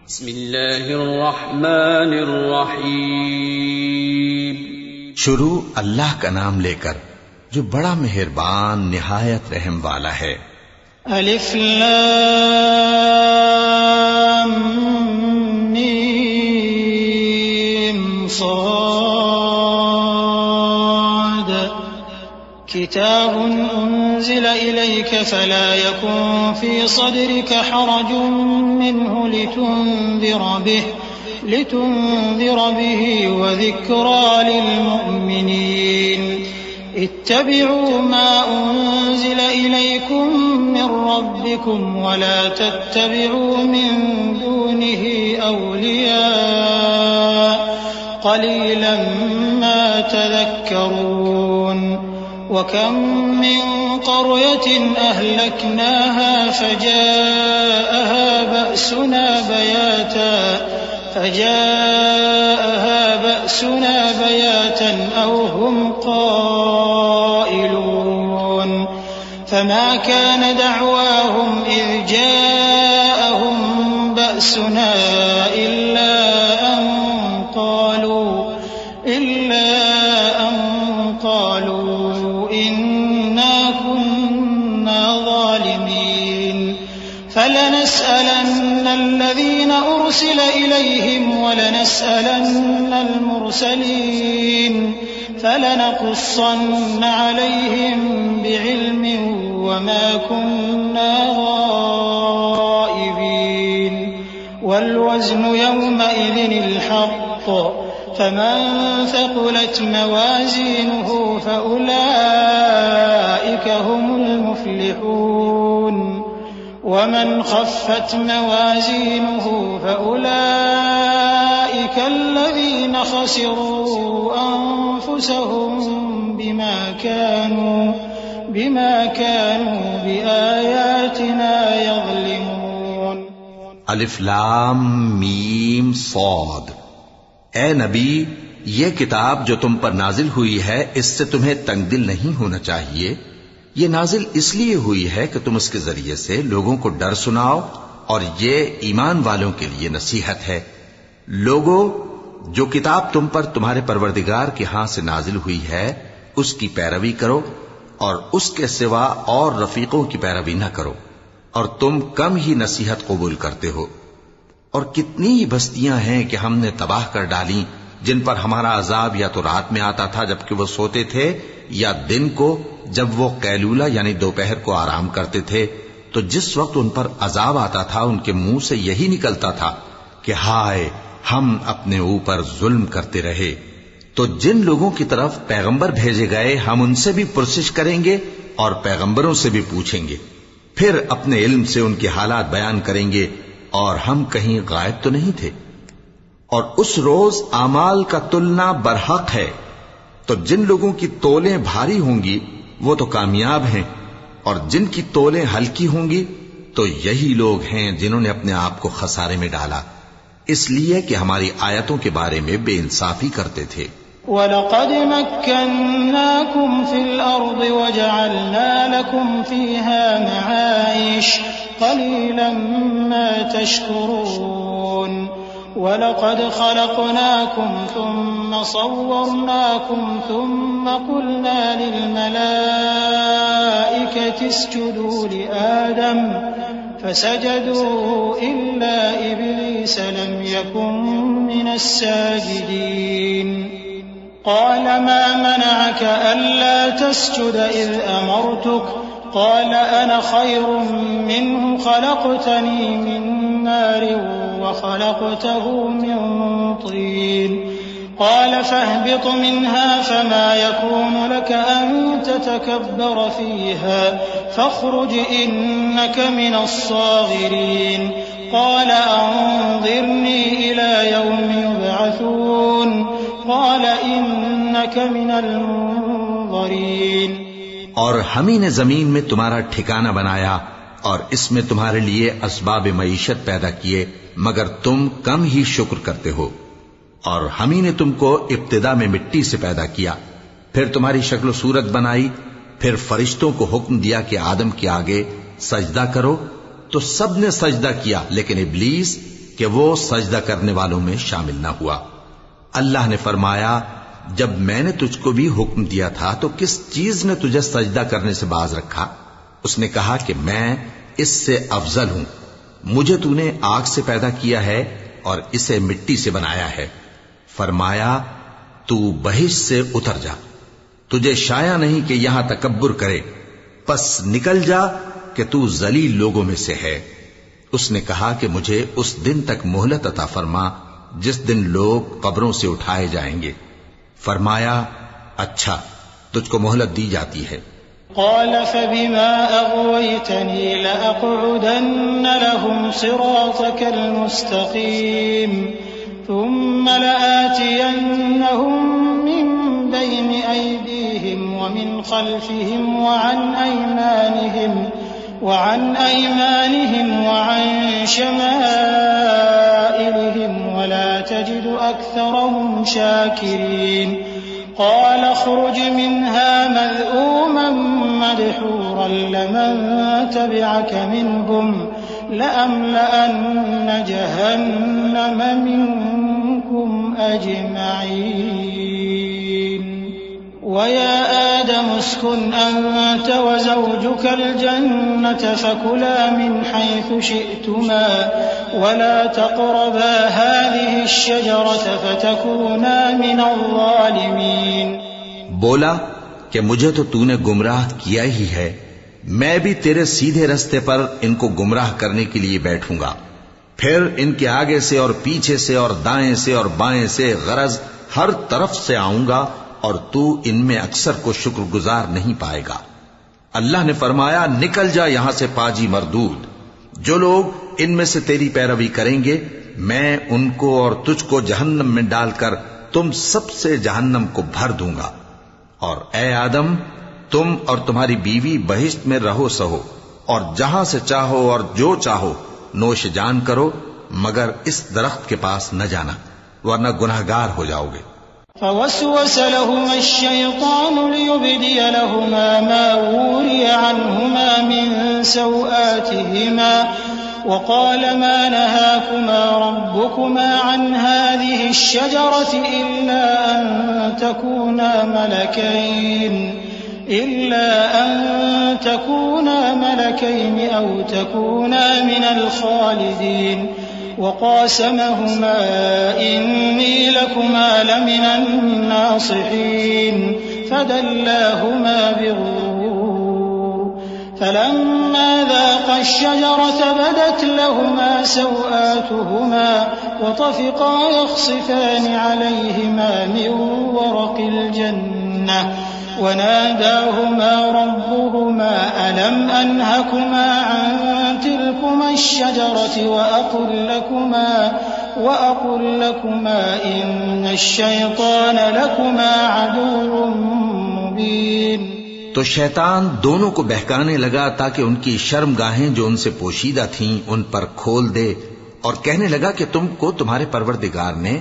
بسم اللہ الرحمن الرحیم. شروع اللہ کا نام لے کر جو بڑا مہربان نہایت رحم والا ہے. الف لام میم صاد كتاب أنزل إليك فلا يكن في صدرك حرج منه لتنذر به وذكرى للمؤمنين. اتبعوا ما أنزل إليكم من ربكم ولا تتبعوا من دونه أولياء قليلا ما تذكرون. وكم من قرية أهلكناها فجاءها بأسنا بياتا أو هم قائلون. فما كان دعواهم إذ جاءهم بأسنا إلا أن قالوا إنا كنا ظالمين. فلنسألن الذين أرسل إليهم ولنسألن المرسلين فلنقصن عليهم بعلم وما كنا غائبين. والوزن يومئذ الحق فمن ثقلت موازينه فأولئك هم المفلحون. ومن خفت موازينه فأولئك الذين خسروا أنفسهم بما كانوا بآياتنا يظلمون. الف لام میم صاد. اے نبی، یہ کتاب جو تم پر نازل ہوئی ہے اس سے تمہیں تنگ دل نہیں ہونا چاہیے. یہ نازل اس لیے ہوئی ہے کہ تم اس کے ذریعے سے لوگوں کو ڈر سناؤ اور یہ ایمان والوں کے لیے نصیحت ہے. لوگوں، جو کتاب تم پر تمہارے پروردگار کے ہاں سے نازل ہوئی ہے اس کی پیروی کرو اور اس کے سوا اور رفیقوں کی پیروی نہ کرو، اور تم کم ہی نصیحت قبول کرتے ہو. اور کتنی ہی بستیاں ہیں کہ ہم نے تباہ کر ڈالیں جن پر ہمارا عذاب یا تو رات میں آتا تھا جبکہ وہ سوتے تھے، یا دن کو جب وہ قیلولہ یعنی دوپہر کو آرام کرتے تھے. تو جس وقت ان پر عذاب آتا تھا ان کے منہ سے یہی نکلتا تھا کہ ہائے، ہم اپنے اوپر ظلم کرتے رہے. تو جن لوگوں کی طرف پیغمبر بھیجے گئے ہم ان سے بھی پرسش کریں گے اور پیغمبروں سے بھی پوچھیں گے، پھر اپنے علم سے ان کے حالات بیان کریں گے، اور ہم کہیں غائب تو نہیں تھے. اور اس روز اعمال کا تلنا برحق ہے، تو جن لوگوں کی تولیں بھاری ہوں گی وہ تو کامیاب ہیں، اور جن کی تولیں ہلکی ہوں گی تو یہی لوگ ہیں جنہوں نے اپنے آپ کو خسارے میں ڈالا، اس لیے کہ ہماری آیتوں کے بارے میں بے انصافی کرتے تھے. وَلَقَدْ مَكَّنَّاكُمْ فِي الْأَرْضِ وَجَعَلْنَا لَكُمْ فِيهَا مَعَايِشَ قَلِيلًا مَا تَشْكُرُونَ. وَلَقَدْ خَلَقْنَاكُمْ ثُمَّ صَوَّرْنَاكُمْ ثُمَّ قُلْنَا لِلْمَلَائِكَةِ اسْجُدُوا لِآدَمَ فسجدوا إلا إبليس لم يكن من الساجدين. قال ما منعك ألا تسجد إذ أمرتك؟ قال أنا خير منه خلقتني من نار وخلقته من طين. قال فاهبط منها فما يكون لك أن تتكبر فيها فاخرج إنك من الصاغرين. قال أنظرني إلى يوم يبعثون. قال إنك من المنظرين. اور ہم ہی نے زمین میں تمہارا ٹھکانہ بنایا اور اس میں تمہارے لیے اسباب معیشت پیدا کیے، مگر تم کم ہی شکر کرتے ہو. اور ہم ہی نے تم کو ابتدا میں مٹی سے پیدا کیا، پھر تمہاری شکل و صورت بنائی، پھر فرشتوں کو حکم دیا کہ آدم کے آگے سجدہ کرو، تو سب نے سجدہ کیا لیکن ابلیس کہ وہ سجدہ کرنے والوں میں شامل نہ ہوا۔ اللہ نے فرمایا، جب میں نے تجھ کو بھی حکم دیا تھا تو کس چیز نے تجھے سجدہ کرنے سے باز رکھا؟ اس نے کہا کہ میں اس سے افضل ہوں، مجھے تو نے آگ سے پیدا کیا ہے اور اسے مٹی سے بنایا ہے۔ فرمایا، تو بہشت سے اتر جا، تجھے شایع نہیں کہ یہاں تکبر کرے، پس نکل جا کہ تو ذلیل لوگوں میں سے ہے۔ اس نے کہا کہ مجھے اس دن تک مہلت عطا فرما جس دن لوگ قبروں سے اٹھائے جائیں گے۔ فرمایا، اچھا، تجھ کو مہلت دی جاتی ہے۔ قال فبما أغويتني لأقعدن لهم صراطك المستقيم ثم لآتينهم من بين أيديهم ومن خلفهم وعن أيمانهم وعن شمائلهم ولا تجد أكثرهم شاكرين قال اخرج منها مذءوما مدحورا لمن تبعك منهم لأملأن جهنم منكم أجمعين ويا آدم اسكن أنت وزوجك الجنة فكلا من حيث شئتما ولا تقربا هذه الشجرة فتكونا من الظالمين۔ بولا کہ مجھے تو نے گمراہ کیا ہی ہے، میں بھی تیرے سیدھے رستے پر ان کو گمراہ کرنے کے لیے بیٹھوں گا، پھر ان کے آگے سے اور پیچھے سے اور دائیں سے اور بائیں سے غرض ہر طرف سے آؤں گا اور تو ان میں اکثر کو شکر گزار نہیں پائے گا۔ اللہ نے فرمایا، نکل جا یہاں سے پاجی مردود، جو لوگ ان میں سے تیری پیروی کریں گے میں ان کو اور تجھ کو جہنم میں ڈال کر تم سب سے جہنم کو بھر دوں گا۔ اور اے آدم، تم اور تمہاری بیوی بہشت میں رہو سہو اور جہاں سے چاہو اور جو چاہو نوش جان کرو، مگر اس درخت کے پاس نہ جانا ورنہ گناہگار ہو جاؤ گے۔ فوسوس لهما الشيطان ليبدي لهما ما وري عنهما من سوآتهما وقال ما نهاكما ربكما عن هذه الشجرة إلا أن تكونا ملكين أو تكونا من الخالدين وقاسمهما إني لكما لمن الناصحين فدلاهما بغرور فلما ذاقا الشجرة بدت لهما سوآتهما وطفقا يخصفان عليهما من ورق الجنة وناداهما ربهما ألم أنهكما عن تلكما الشجرة وأقل لكما إن الشيطان لكما عدو مبين۔ تو شیطان دونوں کو بہکانے لگا تاکہ ان کی شرم گاہیں جو ان سے پوشیدہ تھیں ان پر کھول دے، اور کہنے لگا کہ تم کو تمہارے پروردگار نے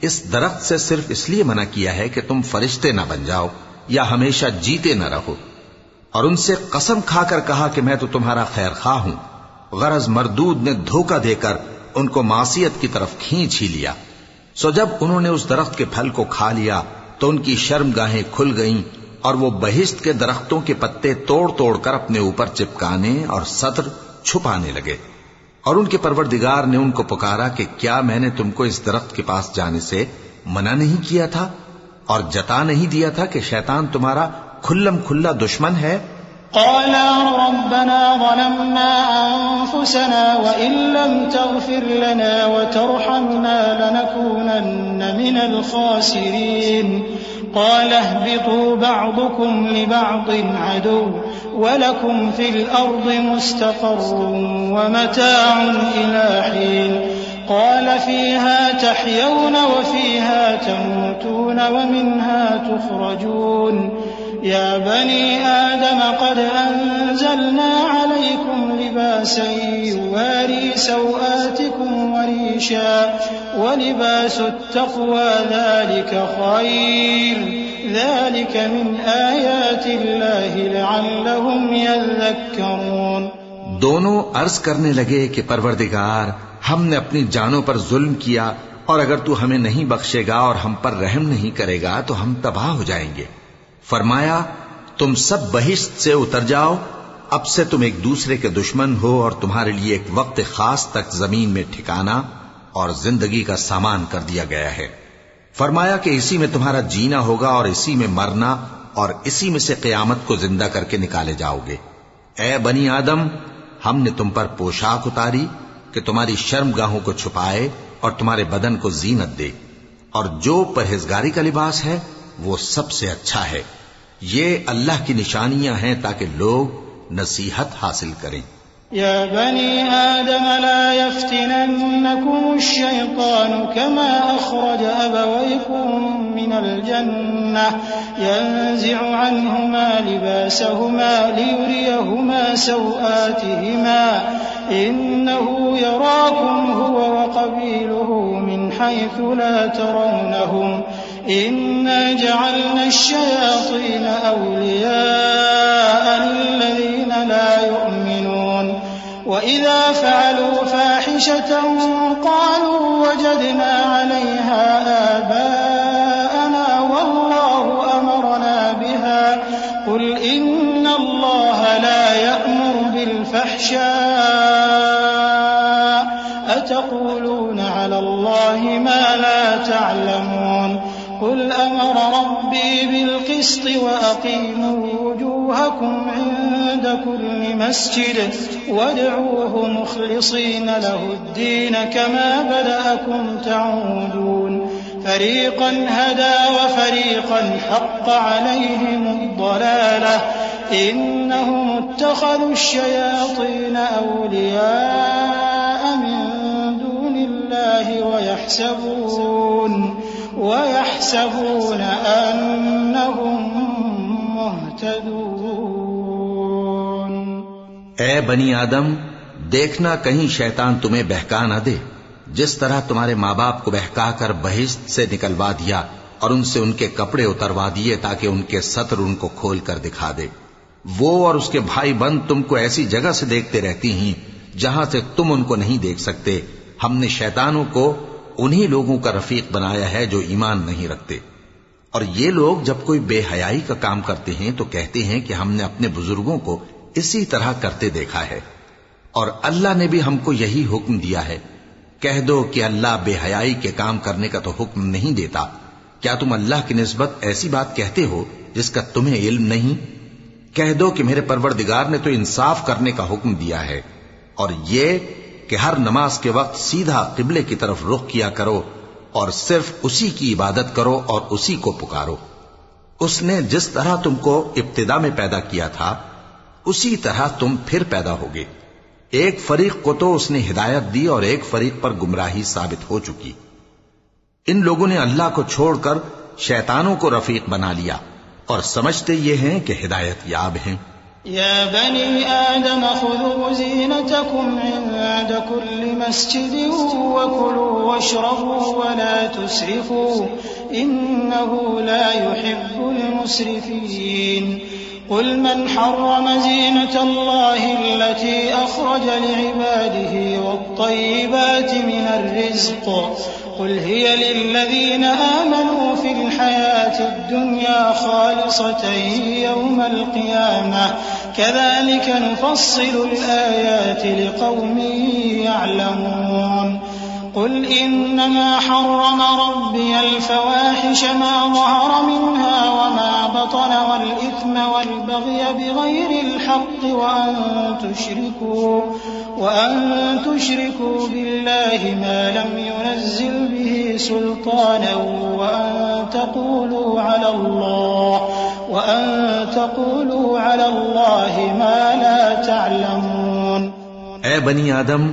اس درخت سے صرف اس لیے منع کیا ہے کہ تم فرشتے نہ بن جاؤ یا ہمیشہ جیتے نہ رہو، اور ان سے قسم کھا کر کہا کہ میں تو تمہارا خیر خواہ ہوں۔ غرض مردود نے دھوکہ دے کر ان کو معصیت کی طرف کھینچ ہی لیا۔ سو جب انہوں نے اس درخت کے پھل کو کھا لیا تو ان کی شرم گاہیں کھل گئیں اور وہ بہشت کے درختوں کے پتے توڑ توڑ کر اپنے اوپر چپکانے اور سطر چھپانے لگے، اور ان کے پروردگار نے ان کو پکارا کہ کیا میں نے تم کو اس درخت کے پاس جانے سے منع نہیں کیا تھا اور جتا نہیں دیا تھا کہ شیطان تمہارا کھلم کھلا دشمن ہے؟ قالا ربنا ظلمنا أنفسنا وإن لم تغفر لنا وترحمنا لنكونن من الخاسرين قال اهبطوا بعضكم لبعض عدو ولكم في الأرض مستقر ومتاع إلى حين قال فيها تحيون وفيها تموتون ومنها تخرجون يا بني آدم قد أنزلنا عليكم لباسا يواري سوآتكم وريشا ولباس التقوى ذلك خير ذلك من آيات الله لعلهم يذكرون۔ دونوں عرض کرنے لگے کہ پروردگار ہم نے اپنی جانوں پر ظلم کیا، اور اگر تو ہمیں نہیں بخشے گا اور ہم پر رحم نہیں کرے گا تو ہم تباہ ہو جائیں گے۔ فرمایا تم سب بہشت سے اتر جاؤ، اب سے تم ایک دوسرے کے دشمن ہو، اور تمہارے لیے ایک وقت خاص تک زمین میں ٹھکانا اور زندگی کا سامان کر دیا گیا ہے۔ فرمایا کہ اسی میں تمہارا جینا ہوگا اور اسی میں مرنا، اور اسی میں سے قیامت کو زندہ کر کے نکالے جاؤ گے۔ اے بنی آدم، ہم نے تم پر پوشاک اتاری کہ تمہاری شرم گاہوں کو چھپائے اور تمہارے بدن کو زینت دے، اور جو پرہیزگاری کا لباس ہے وہ سب سے اچھا ہے۔ یہ اللہ کی نشانیاں ہیں تاکہ لوگ نصیحت حاصل کریں۔ يا بني آدم لا يفتننكم الشيطان كما أخرج أبويكم من الجنة ينزع عنهما لباسهما ليريهما سوآتهما إنه يراكم هو وقبيله من حيث لا ترونهم إنا جعلنا الشياطين أولياء للذين لا يؤمنون وإذا فعلوا فاحشة قالوا وجدنا عليها آباءنا والله أمرنا بها قل إن الله لا يأمر بالفحشاء أتقولون على الله ما لا تعلمون قل أمر ربي بالقسط وأقيموا وجوهكم عند كل مسجد وادعوه مخلصين له الدين كما بدأكم تعودون فريقا هدى وفريقا حق عليهم الضلالة إنهم اتخذوا الشياطين أولياء من دون الله ويحسبون أنهم مهتدون۔ اے بنی آدم، دیکھنا کہیں شیطان تمہیں بہکا نہ دے، جس طرح تمہارے ماں باپ کو بہکا کر بہشت سے نکلوا دیا اور ان سے ان کے کپڑے اتروا دیے تاکہ ان کے ستر ان کو کھول کر دکھا دے۔ وہ اور اس کے بھائی بند تم کو ایسی جگہ سے دیکھتے رہتی ہیں جہاں سے تم ان کو نہیں دیکھ سکتے۔ ہم نے شیطانوں کو انہی لوگوں کا رفیق بنایا ہے جو ایمان نہیں رکھتے۔ اور یہ لوگ جب کوئی بے حیائی کا کام کرتے ہیں تو کہتے ہیں کہ ہم نے اپنے بزرگوں کو اسی طرح کرتے دیکھا ہے، اور اللہ نے بھی ہم کو یہی حکم دیا ہے۔ کہہ دو کہ اللہ بے حیائی کے کام کرنے کا تو حکم نہیں دیتا۔ کیا تم اللہ کی نسبت ایسی بات کہتے ہو جس کا تمہیں علم نہیں؟ کہہ دو کہ میرے پروردگار نے تو انصاف کرنے کا حکم دیا ہے، اور یہ کہ ہر نماز کے وقت سیدھا قبلے کی طرف رخ کیا کرو اور صرف اسی کی عبادت کرو اور اسی کو پکارو۔ اس نے جس طرح تم کو ابتدا میں پیدا کیا تھا اسی طرح تم پھر پیدا ہوگے۔ ایک فریق کو تو اس نے ہدایت دی اور ایک فریق پر گمراہی ثابت ہو چکی۔ ان لوگوں نے اللہ کو چھوڑ کر شیطانوں کو رفیق بنا لیا اور سمجھتے یہ ہیں کہ ہدایت یاب ہیں۔ يا بني آدم خذوا زينتكم عند كل مسجد وكلوا واشربوا ولا تسرفوا إنه لا يحب المسرفين قل من حرم زينة الله التي أخرج لعباده والطيبات من الرزق قل هي للذين آمنوا في الحياة الدنيا خالصة يوم القيامة كذلك نفصل الآيات لقوم يعلمون قل إنما حرم ربي الفواحش ما ظهر منها وما بطن والإثم والبغي بغير الحق وأن تشركوا بالله ما لم ينزل به سلطانا وأن تقولوا على الله ما لا تعلمون۔ اے بنی آدم،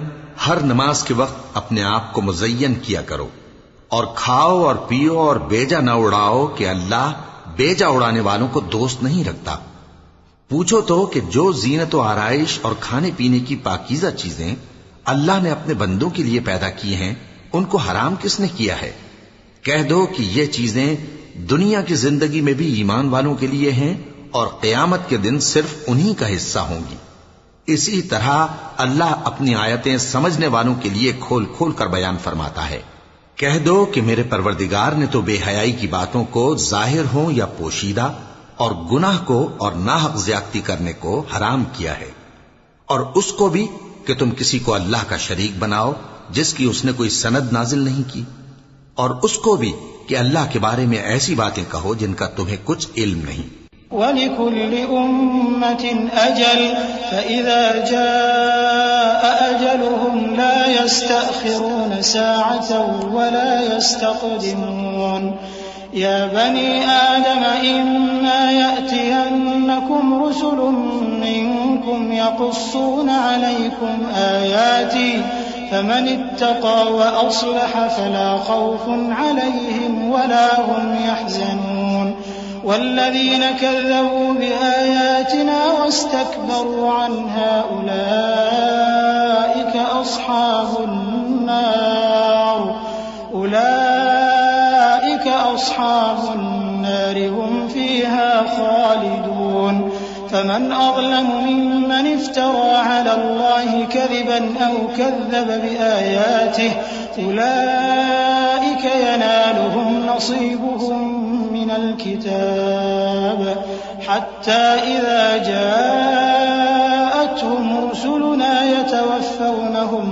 ہر نماز کے وقت اپنے آپ کو مزین کیا کرو اور کھاؤ اور پیو اور بیجا نہ اڑاؤ کہ اللہ بیجا اڑانے والوں کو دوست نہیں رکھتا۔ پوچھو تو کہ جو زینت و آرائش اور کھانے پینے کی پاکیزہ چیزیں اللہ نے اپنے بندوں کے لیے پیدا کی ہیں ان کو حرام کس نے کیا ہے؟ کہہ دو کہ یہ چیزیں دنیا کی زندگی میں بھی ایمان والوں کے لیے ہیں اور قیامت کے دن صرف انہی کا حصہ ہوں گی۔ اسی طرح اللہ اپنی آیتیں سمجھنے والوں کے لیے کھول کھول کر بیان فرماتا ہے۔ کہہ دو کہ میرے پروردگار نے تو بے حیائی کی باتوں کو ظاہر ہوں یا پوشیدہ، اور گناہ کو اور ناحق زیادتی کرنے کو حرام کیا ہے، اور اس کو بھی کہ تم کسی کو اللہ کا شریک بناؤ جس کی اس نے کوئی سند نازل نہیں کی، اور اس کو بھی کہ اللہ کے بارے میں ایسی باتیں کہو جن کا تمہیں کچھ علم نہیں۔ وَلِكُلِّ أُمَّةٍ أَجَلٌ فَإِذَا جَاءَ أَجَلُهُمْ لَا يَسْتَأْخِرُونَ سَاعَةً وَلَا يَسْتَقْدِمُونَ يَا بَنِي آدَمَ إِمَّا يَأْتِيَنَّكُمْ رُسُلٌ مِّنكُمْ يَقُصُّونَ عَلَيْكُمْ آيَاتِي فَمَنِ اتَّقَىٰ وَأَصْلَحَ فَلَا خَوْفٌ عَلَيْهِمْ وَلَا هُمْ يَحْزَنُونَ والذين كذبوا بآياتنا واستكبروا عنها أولئك أصحاب النار هم فيها خالدون فمن أظلم ممن افترى على الله كذبا أو كذب بآياته أولئك ينالهم نصيبهم من الكتاب حتى إذا جاءتهم رسلنا يتوفونهم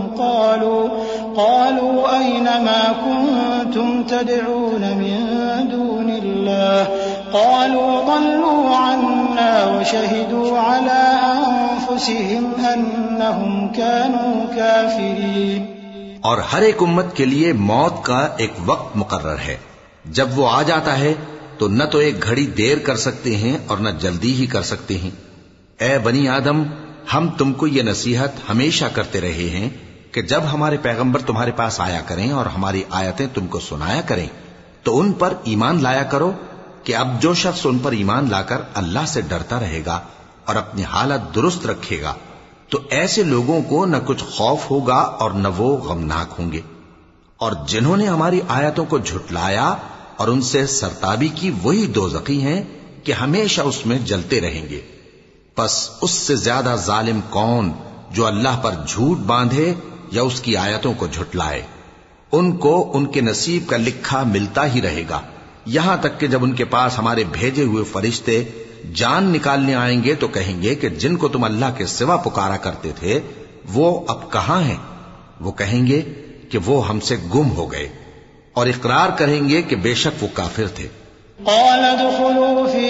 قالوا أين ما كنتم تدعون من دون الله قالوا ضلوا عنا وشهدوا على أنفسهم أنهم كانوا كافرين۔ اور ہر ایک امت کے لیے موت کا ایک وقت مقرر ہے، جب وہ آ جاتا ہے تو نہ تو ایک گھڑی دیر کر سکتے ہیں اور نہ جلدی ہی کر سکتے ہیں۔ اے بنی آدم، ہم تم کو یہ نصیحت ہمیشہ کرتے رہے ہیں کہ جب ہمارے پیغمبر تمہارے پاس آیا کریں اور ہماری آیتیں تم کو سنایا کریں تو ان پر ایمان لایا کرو کہ اب جو شخص ان پر ایمان لا کر اللہ سے ڈرتا رہے گا اور اپنی حالت درست رکھے گا تو ایسے لوگوں کو نہ کچھ خوف ہوگا اور نہ وہ غمناک ہوں گے، اور جنہوں نے ہماری آیتوں کو جھٹلایا اور ان سے سرتابی کی وہی دوزخی ہیں کہ ہمیشہ اس میں جلتے رہیں گے۔ پس اس سے زیادہ ظالم کون جو اللہ پر جھوٹ باندھے یا اس کی آیتوں کو جھٹلائے؟ ان کو ان کے نصیب کا لکھا ملتا ہی رہے گا، یہاں تک کہ جب ان کے پاس ہمارے بھیجے ہوئے فرشتے جان نکالنے آئیں گے تو کہیں گے کہ جن کو تم اللہ کے سوا پکارا کرتے تھے وہ اب کہاں ہیں؟ وہ کہیں گے کہ وہ ہم سے گم ہو گئے، اور اقرار کریں گے کہ بے شک وہ کافر تھے۔ قال ادخلوا في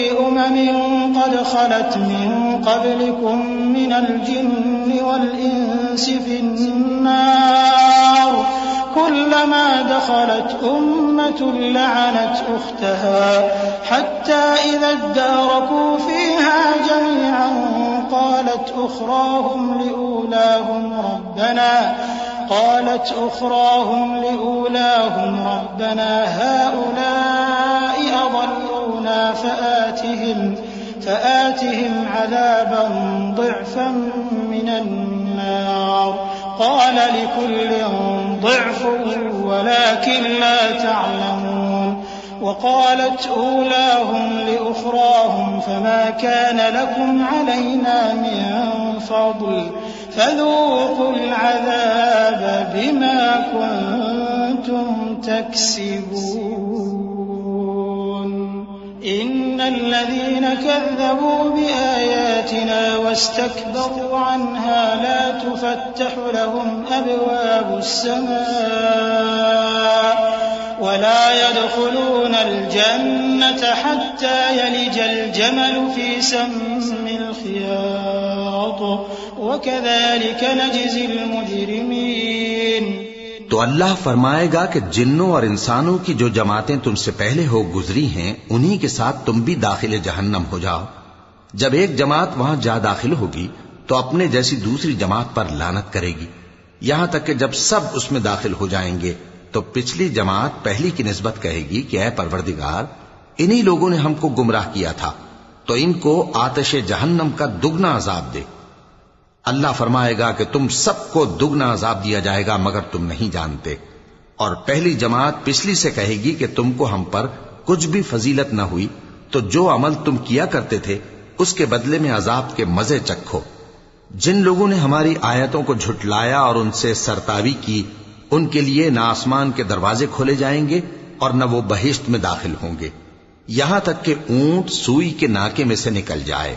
قد خلت من قبلكم من الجن والإنس في النار كلما دخلت أمة لعنت أختها حتى إذا اداركوا فيها جميعا قالت أخراهم لأولاهم ربنا هؤلاء أضلونا فآتهم عذابا ضعفا من النار قال لكل ضعف ولكن لا تعلمون وقالت أولاهم لأخراهم فما كان لكم علينا من فضل فذوقوا العذاب بما كنتم تكسبون إن الذين كذبوا بآياتنا واستكبروا عنها لا تفتح لهم أبواب السماء ولا يدخلون الجنة حتى يلج الجمل في سم الخياط وكذلك نجزي المجرمين۔ تو اللہ فرمائے گا کہ جنوں اور انسانوں کی جو جماعتیں تم سے پہلے ہو گزری ہیں انہی کے ساتھ تم بھی داخل جہنم ہو جاؤ۔ جب ایک جماعت وہاں جا داخل ہوگی تو اپنے جیسی دوسری جماعت پر لعنت کرے گی، یہاں تک کہ جب سب اس میں داخل ہو جائیں گے تو پچھلی جماعت پہلی کی نسبت کہے گی کہ اے پروردگار، انہی لوگوں نے ہم کو گمراہ کیا تھا، تو ان کو آتش جہنم کا دگنا عذاب دے۔ اللہ فرمائے گا کہ تم سب کو دگنا عذاب دیا جائے گا مگر تم نہیں جانتے، اور پہلی جماعت پچھلی سے کہے گی کہ تم کو ہم پر کچھ بھی فضیلت نہ ہوئی، تو جو عمل تم کیا کرتے تھے اس کے بدلے میں عذاب کے مزے چکھو۔ جن لوگوں نے ہماری آیتوں کو جھٹلایا اور ان سے سرتاوی کی، ان کے لیے نہ آسمان کے دروازے کھولے جائیں گے اور نہ وہ بہشت میں داخل ہوں گے، یہاں تک کہ اونٹ سوئی کے ناکے میں سے نکل جائے،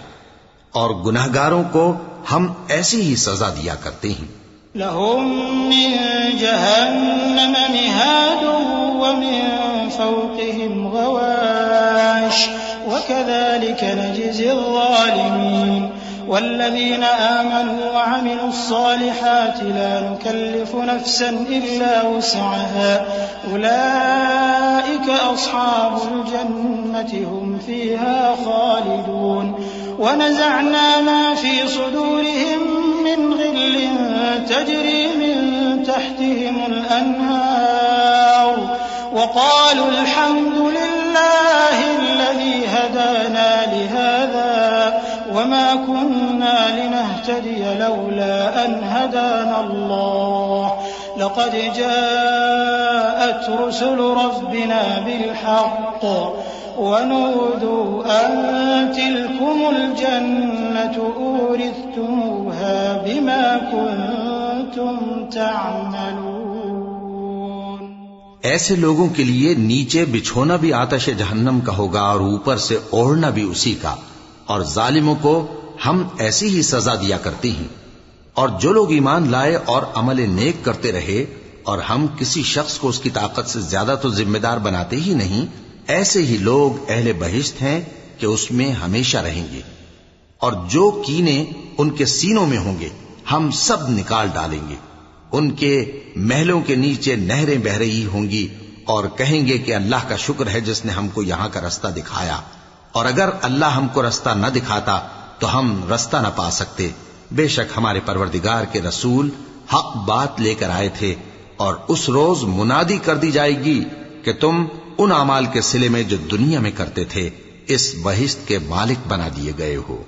اور گناہگاروں کو ہم ایسی ہی سزا دیا کرتے ہیں۔ لهم من جهنم مهاد ومن فوقهم غواش وكذلك نجزي الظالمين والذين آمنوا وعملوا الصالحات لا نكلف نفسا إلا وسعها أولئك أصحاب الجنة هم فيها خالدون ونزعنا ما في صدورهم من غل تجري من تحتهم الأنهار وقالوا الحمد لله الذي هدانا لهذا وما كنا لنهتدي لولا أن هدانا الله لقد جاءت رسل ربنا بالحق ونودوا أن تلكم الجنة أورثتموها بما كنتم تعملون۔ ایسے لوگوں کے لیے نیچے بچھونا بھی آتش جہنم کا ہوگا اور اوپر سے اوڑھنا بھی اسی کا، اور ظالموں کو ہم ایسی ہی سزا دیا کرتے ہیں۔ اور جو لوگ ایمان لائے اور عمل نیک کرتے رہے اور ہم کسی شخص کو اس کی طاقت سے زیادہ تو ذمہ دار بناتے ہی نہیں، ایسے ہی لوگ اہل بہشت ہیں کہ اس میں ہمیشہ رہیں گے، اور جو کینے ان کے سینوں میں ہوں گے ہم سب نکال ڈالیں گے۔ ان کے محلوں کے نیچے نہریں بہہ رہی ہوں گی اور کہیں گے کہ اللہ کا شکر ہے جس نے ہم کو یہاں کا رستہ دکھایا، اور اگر اللہ ہم کو رستہ نہ دکھاتا تو ہم رستہ نہ پا سکتے۔ بے شک ہمارے پروردگار کے رسول حق بات لے کر آئے تھے، اور اس روز منادی کر دی جائے گی کہ تم ان اعمال کے صلے میں جو دنیا میں کرتے تھے اس بہشت کے مالک بنا دیے گئے ہو۔